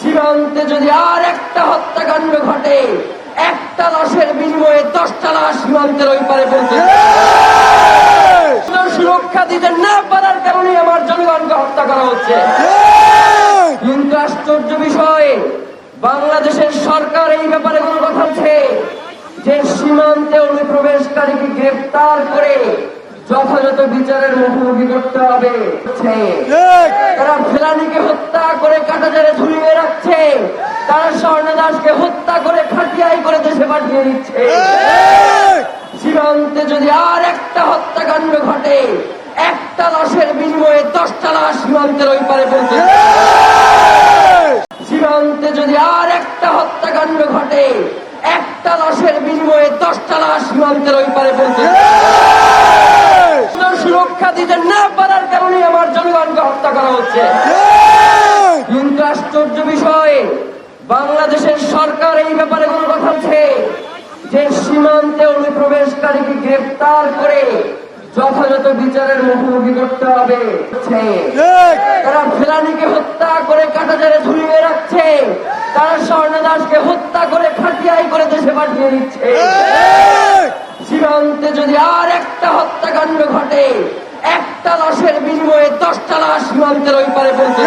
সীমান্তে যদি আর একটা হত্যাকাণ্ড ঘটে, একটা লাশের বিনিময়ে 10টা লাশ সীমান্তের ওই পারে পৌঁছে সুরক্ষা দিতে না পারার কারণে আমার জনগণকে হত্যা করা হচ্ছে। কিন্তু আশ্চর্য বিষয়, বাংলাদেশের সরকার এই ব্যাপারে কোনো কথা বলছে যে সীমান্তে অনুপ্রবেশকারীকে গ্রেফতার করে যথাযথ বিচারের মুখোমুখি করতে হবে। তারা ফেলানিকে হত্যা করে কাঁটাতারে ঝুলিয়ে রাখছে, তারা স্বর্ণা দাসকে হত্যা করে খাটিয়াই করে দেশে পাঠিয়ে দিচ্ছে। সীমান্তে যদি আর একটা হত্যাকাণ্ড ঘটে, একটা লাশের বিনিময়ে 10টা লাশ সীমান্তের ওই পারে পৌঁছে সীমান্তে যদি আর একটা হত্যাকাণ্ড ঘটে, একটা লাশের বিনিময়ে 10টা লাশ সীমান্তের ওই পারে পৌঁছে সুরক্ষা দিতে না পারার কারণে আমার জনগণকে হত্যা করা হচ্ছে। কিন্তু আশ্চর্য বিষয়, বাংলাদেশের সরকার এই ব্যাপারে কোনো কথা বলছে যে সীমান্তে অনুপ্রবেশকারীকে গ্রেফতার করে যথাযথ বিচারের মুখোমুখি করতে হবে। তারা ফেলানিকে হত্যা করে কাঁটাতারে ঝুলিয়ে রাখছে, তারা স্বর্ণা দাসকে হত্যা করে খাটিয়াই করে দেশে পাঠিয়ে দিচ্ছে। সীমান্তে যদি আর একটা হত্যাকাণ্ড ঘটে, একটা লাশের বিনিময়ে 10টা লাশ সীমান্তের ওই পারে পৌঁছে